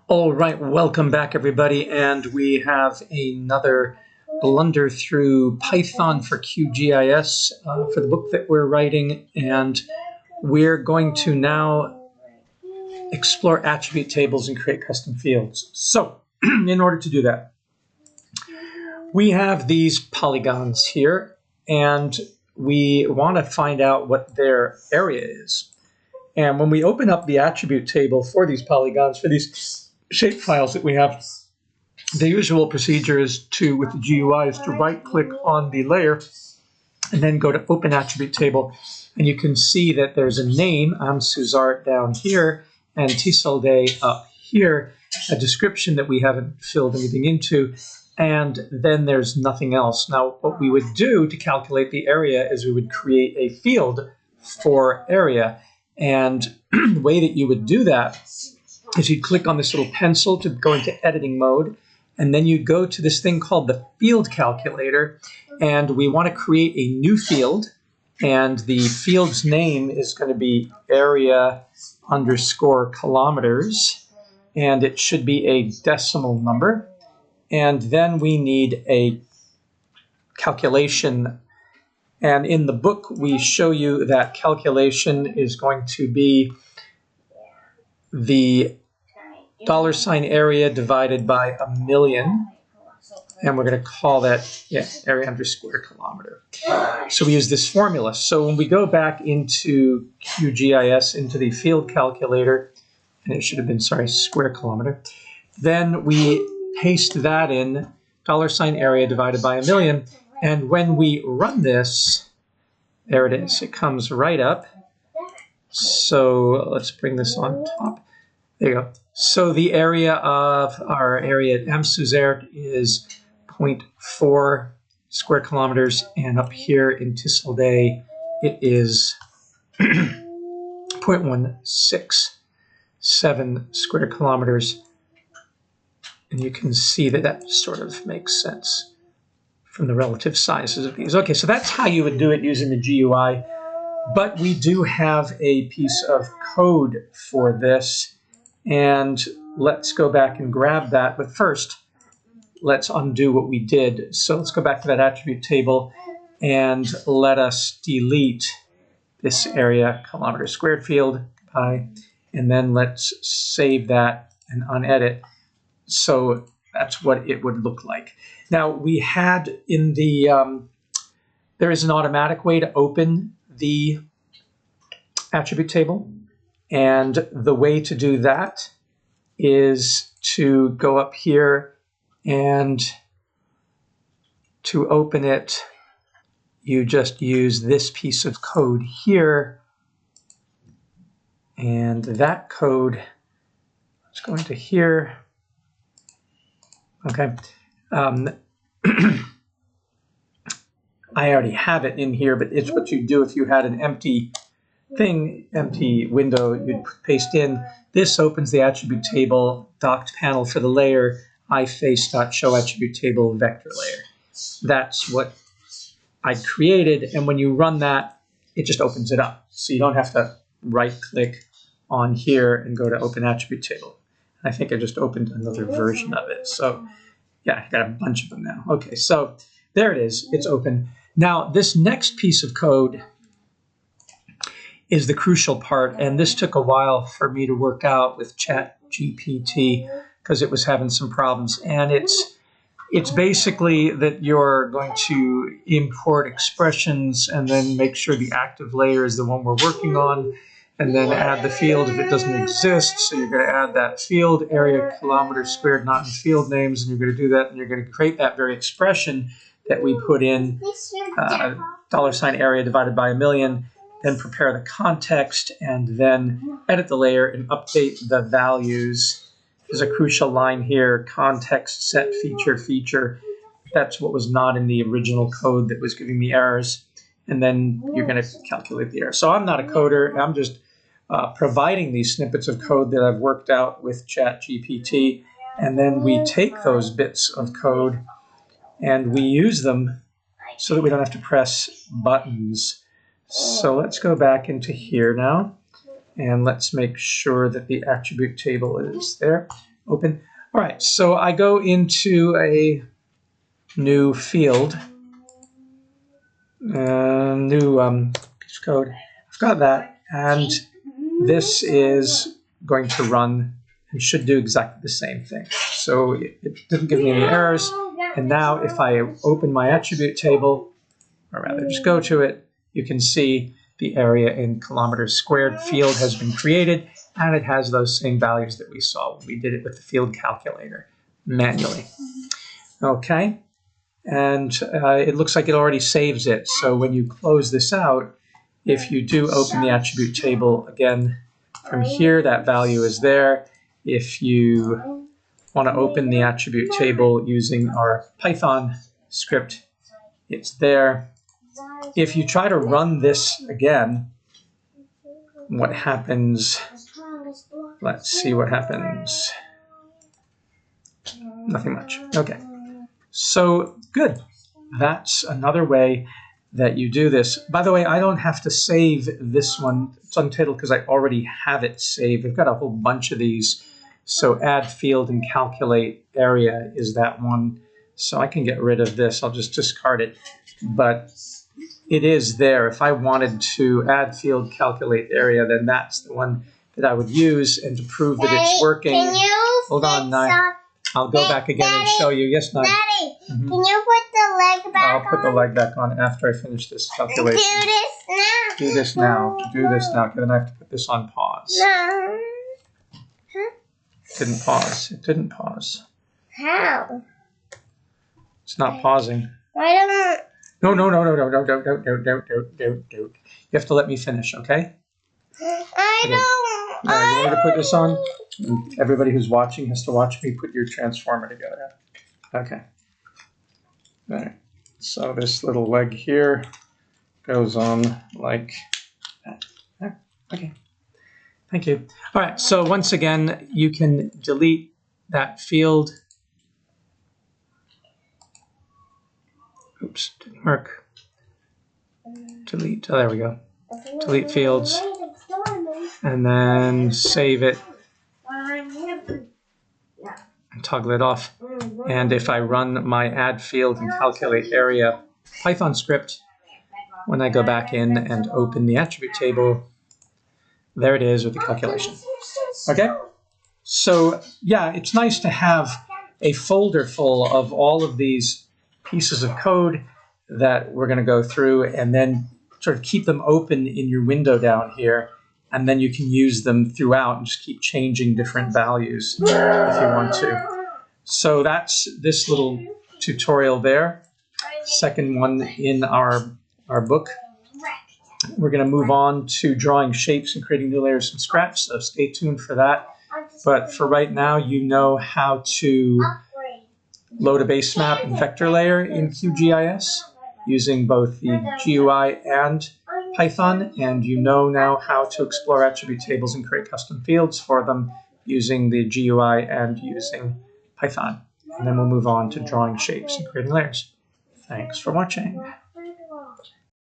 All right, welcome back, everybody, and we have another blunder through Python for QGIS for the book that we're writing, and we're going to now explore attribute tables and create custom fields. So, in order to do that, we have these polygons here, and we want to find out what their area is. And when we open up the attribute table for these polygons, for these shape files that we have, the usual procedure is to, with the GUI, is to right-click on the layer and then go to Open Attribute Table. And you can see that there's a name, Suzart, down here, and Tisolde up here, a description that we haven't filled anything into, and then there's nothing else. Now, what we would do to calculate the area is we would create a field for area. And the way that you would do that is you'd click on this little pencil to go into editing mode, and then you'd go to this thing called the field calculator, and we want to create a new field, and the field's name is going to be area underscore kilometers, and it should be a decimal number, and then we need a calculation. And in the book, we show you that calculation is going to be the $area divided by 1,000,000. And we're going to call that area underscore kilometer. So we use this formula. So when we go back into QGIS, into the field calculator, and it should have been, square kilometer, then we paste that in, $area divided by 1,000,000. And when we run this, there it is. It comes right up. So let's bring this on top. There you go. So the area of our area at Suzart is 0.4 square kilometers, and up here in Tisolde, it is 0.167 square kilometers. And you can see that that sort of makes sense from the relative sizes of these. Okay, so that's how you would do it using the GUI, but we do have a piece of code for this, and let's go back and grab that. But first, let's undo what we did. So let's go back to that attribute table, and let us delete this area kilometer squared field, and then let's save that and unedit. So that's what it would look like. Now, we had in the, there is an automatic way to open the attribute table. And the way to do that is to go up here, and to open it, you just use this piece of code here. And that code, let's go into here. Okay. I already have it in here, but it's what you do if you had an empty window, you'd paste in. This opens the attribute table docked panel for the layer iface.show attribute table vector layer. That's what I created, and when you run that, it just opens it up. So you don't have to right-click on here and go to open attribute table. I think I just opened another version of it. So yeah, I got a bunch of them now. Okay, so there it is. It's open. Now, this next piece of code is the crucial part, and this took a while for me to work out with ChatGPT because it was having some problems. And it's basically that you're going to import expressions and then make sure the active layer is the one we're working on, and then add the field if it doesn't exist. So you're going to add that field, area kilometers squared, not in field names, and you're going to do that, and you're going to create that very expression that we put in, $area divided by 1,000,000, then prepare the context, and then edit the layer and update the values. There's a crucial line here, context set feature. That's what was not in the original code that was giving me errors. And then you're going to calculate the error. So I'm not a coder. I'm just providing these snippets of code that I've worked out with ChatGPT. And then we take those bits of code and we use them so that we don't have to press buttons. So let's go back into here now, and let's make sure that the attribute table is there. open. All right, so I go into a new field, new piece of code. I've got that, and this is going to run and should do exactly the same thing. So it didn't give me any errors. And now if I open my attribute table, or rather just go to it, you can see the area in kilometers squared field has been created, and it has those same values that we saw when we did it with the field calculator manually. Okay, and it looks like it already saves it. So when you close this out, if you do open the attribute table again from here, that value is there. If you want to open the attribute table using our Python script, it's there. If you try to run this again, what happens? Let's see what happens. Nothing much. Okay. So good. That's another way that you do this. By the way, I don't have to save this one. It's untitled because I already have it saved. I've got a whole bunch of these. So add field and calculate area is that one. So I can get rid of this. I'll just discard it. But it is there. If I wanted to add field calculate area, then that's the one that I would use. And to prove that it's working, hold on, Nye. I'll go back again and show you. Yes, Nye. Daddy, can you put the leg back on? I'll put the leg back on after I finish this calculation. Do this now. Do this now. Okay, then I have to put this on pause. No. Huh? Didn't pause. It didn't pause. How? It's not pausing. Why don't... No. You have to let me finish, okay? I don't... Now, you want me to put this on? Everybody who's watching has to watch me put your transformer together. Okay. All right. So this little leg here goes on like that. Okay. Thank you. All right. So once again, you can delete that field. Oops, didn't work. Delete. Oh, there we go. Delete fields. And then save it. And toggle it off. And if I run my add field and calculate area Python script, when I go back in and open the attribute table, there it is with the calculation. Okay? So yeah, it's nice to have a folder full of all of these pieces of code that we're going to go through, and then sort of keep them open in your window down here. And then you can use them throughout and just keep changing different values if you want to. So that's this little tutorial there. Second one in our book. We're going to move on to drawing shapes and creating new layers from scratch, so stay tuned for that. But for right now, you know how to load a base map and vector layer in QGIS using both the GUI and Python, and you know now how to explore attribute tables and create custom fields for them using the GUI and using Python. And then we'll move on to drawing shapes and creating layers. Thanks for watching.